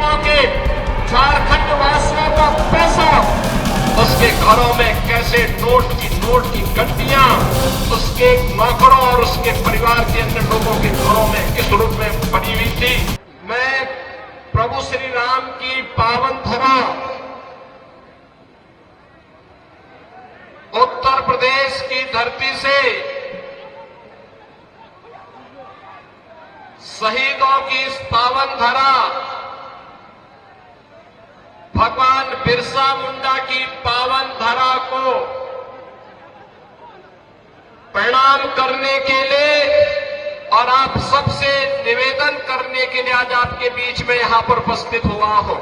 गरीबों के, झारखंड वासियों का पैसा उसके घरों में कैसे नोट की गड्डियां उसके नौकरों और उसके परिवार के अन्य लोगों के घरों में किस रूप में पड़ी हुई थी। मैं प्रभु श्री राम की पावन धरा उत्तर प्रदेश की धरती से शहीदों की इस पावन धरा भगवान बिरसा मुंडा की पावन धरा को प्रणाम करने के लिए और आप सबसे निवेदन करने के लिए आज आपके बीच में यहां पर उपस्थित हुआ हूं।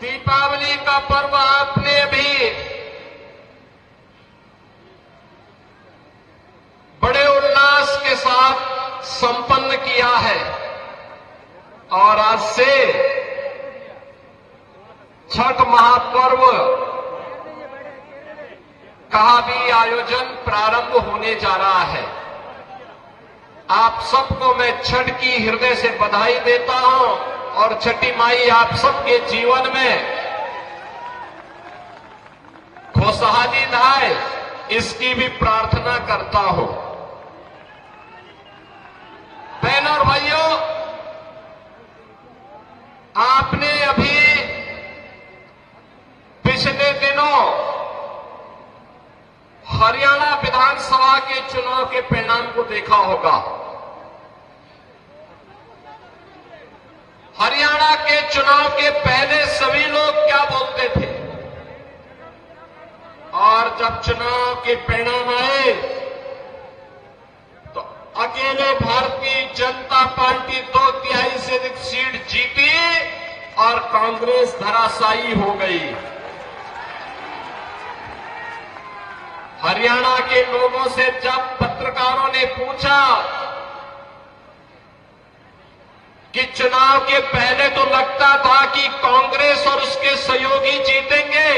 दीपावली का पर्व आपने अभी बड़े उल्लास के साथ संपन्न किया है और आज से छठ महापर्व का भी आयोजन प्रारंभ होने जा रहा है। आप सबको मैं छठ की हृदय से बधाई देता हूं और छठी माई आप सबके जीवन में खुशहाली लाए इसकी भी प्रार्थना करता हूं। बहनों और भाइयों, आपने अभी पिछले दिनों हरियाणा विधानसभा के चुनाव के परिणाम को देखा होगा। हरियाणा के चुनाव के पहले सभी लोग क्या बोलते थे और जब चुनाव के परिणाम आए तो अकेले भारतीय जनता पार्टी 2/3 से अधिक सीट जीती और कांग्रेस धराशायी हो गई। हरियाणा के लोगों से जब पत्रकारों ने पूछा कि चुनाव के पहले तो लगता था कि कांग्रेस और उसके सहयोगी जीतेंगे,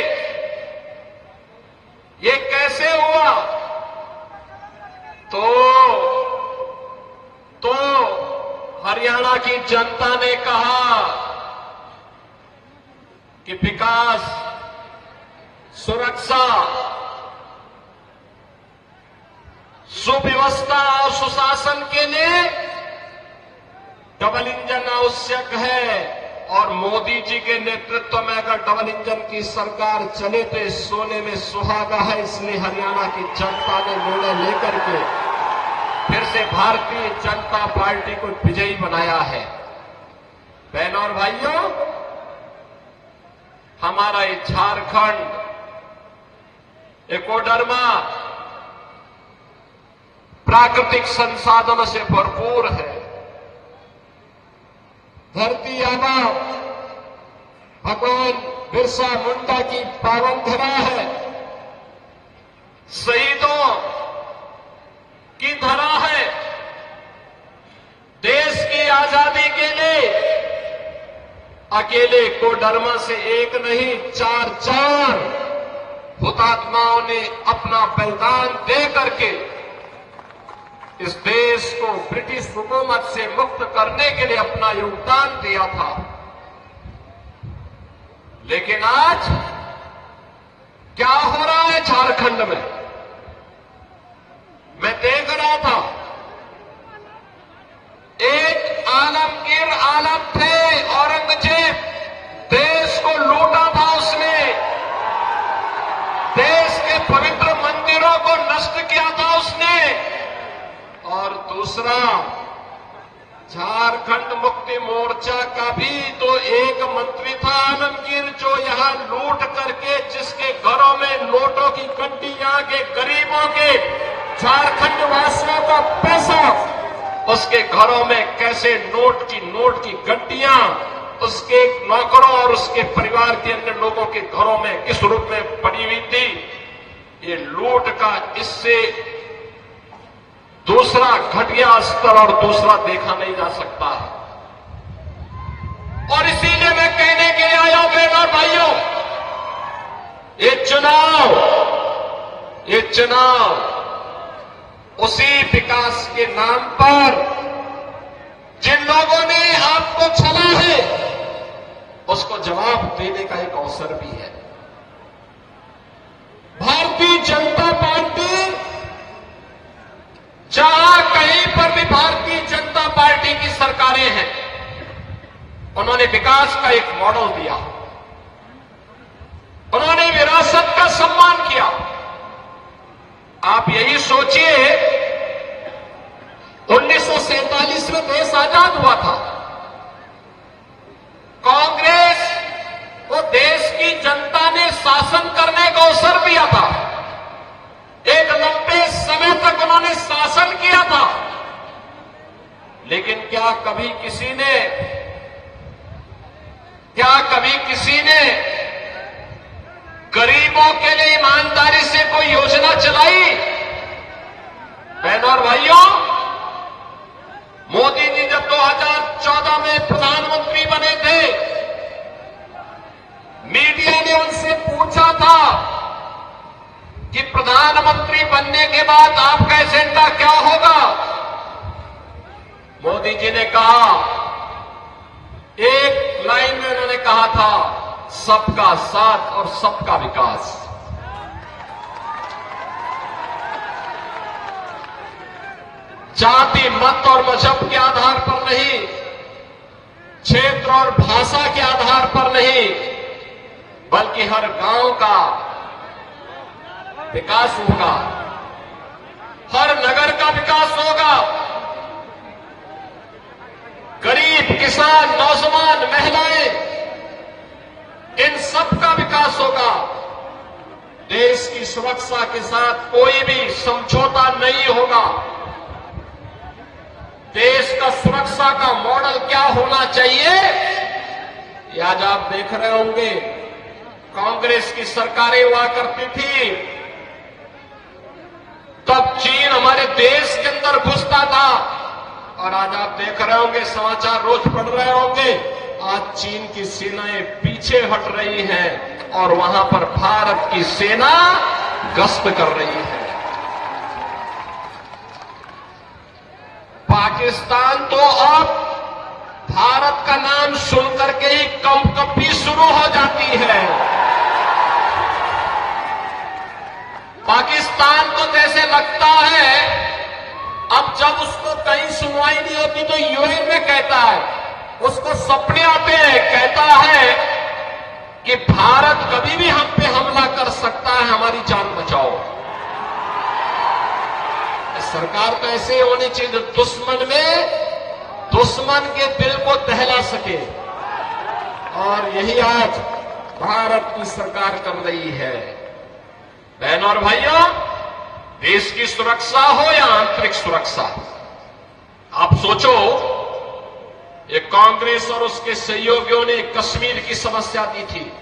ये कैसे हुआ? तो हरियाणा की जनता ने कहा कि विकास, सुरक्षा, सुव्यवस्था और सुशासन के लिए डबल इंजन आवश्यक है और मोदी जी के नेतृत्व में अगर डबल इंजन की सरकार चले तो इस सोने में सुहागा है। इसलिए हरियाणा की जनता ने निर्णय लेकर के फिर से भारतीय जनता पार्टी को विजयी बनाया है। बहनों और भाइयों, हमारा ये झारखंड एकोडर्मा प्राकृतिक संसाधनों से भरपूर है। धरती आबा भगवान बिरसा मुंडा की पावन धरा है, शहीदों की धरा है। देश की आजादी के लिए अकेले कोडरमा से एक नहीं 4 हुतात्माओं ने अपना बलिदान दे करके इस देश को ब्रिटिश हुकूमत से मुक्त करने के लिए अपना योगदान दिया था। लेकिन आज क्या हो रहा है झारखंड में? मैं देख रहा था, एक आलमगीर आलम थे, औरंगजेब, देश को लूटा था उसने, देश के पवित्र मंदिरों को नष्ट किया था उसने। और दूसरा, झारखंड मुक्ति मोर्चा का भी तो एक मंत्री था आलमगीर, जो यहां लूट करके जिसके घरों में नोटों की गड्डियां के गरीबों के, झारखंड वासियों का पैसा उसके घरों में कैसे नोट की गड्डियां उसके नौकरों और उसके परिवार के अन्य लोगों के घरों में किस रूप में पड़ी हुई थी। ये लूट का इससे दूसरा घटिया स्तर और दूसरा देखा नहीं जा सकता है। और इसीलिए मैं कहने के लिए आया हूं बहनों और भाइयों, ये चुनाव उसी विकास के नाम पर जिन लोगों ने आपको छला है, उसको जवाब देने का एक अवसर भी है। भारतीय जनता पार्टी, जहां कहीं पर भी भारतीय जनता पार्टी की सरकारें हैं, उन्होंने विकास का एक मॉडल दिया, उन्होंने विरासत का सम्मान किया। आप यही सोचिए, 1947 में देश आजाद हुआ था। कांग्रेस को देश की जनता ने शासन करने का अवसर दिया था। एक लंबे समय तक उन्होंने शासन किया था, लेकिन क्या कभी किसी ने गरीबों के लिए ईमानदारी से कोई योजना चलाई? बहनों और भाइयों, मोदी जी जब 2014 में प्रधानमंत्री बने थे, मीडिया ने उनसे पूछा था कि प्रधानमंत्री बनने के बाद आपका एजेंडा क्या होगा? मोदी जी ने कहा, एक लाइन में उन्होंने कहा था, सबका साथ और सबका विकास। जाति, मत और मजहब के आधार पर नहीं, क्षेत्र और भाषा के आधार पर नहीं, बल्कि हर गांव का विकास होगा, हर नगर का विकास होगा। गरीब, किसान, नौजवान, महिलाएं, इन सब का विकास होगा। देश की सुरक्षा के साथ कोई भी समझौता नहीं होगा। देश का सुरक्षा का मॉडल क्या होना चाहिए, ये आज आप देख रहे होंगे। कांग्रेस की सरकारें हुआ करती थी, तब चीन हमारे देश के अंदर घुसता था, और आज आप देख रहे होंगे, समाचार रोज पढ़ रहे होंगे, आज चीन की सेनाएं पीछे हट रही हैं और वहां पर भारत की सेना गश्त कर रही है। पाकिस्तान तो अब भारत का नाम सुनकर के ही कंपकपी शुरू हो जाती है। पाकिस्तान को जैसे लगता है, अब जब उसको कहीं सुनवाई नहीं होती तो यूएन में कहता है, उसको सपने आते हैं, कहता है कि भारत कभी भी हम पे हमला कर सकता है, हमारी जान बचाओ। सरकार तो ऐसे होनी चाहिए, दुश्मन के दिल को दहला सके, और यही आज भारत की सरकार कर रही है। बहनों और भाइयों, देश की सुरक्षा हो या आंतरिक सुरक्षा, आप सोचो, ये कांग्रेस और उसके सहयोगियों ने कश्मीर की समस्या दी थी।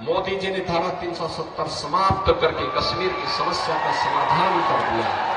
मोदी जी ने धारा 370 समाप्त करके कश्मीर की समस्या का समाधान कर दिया।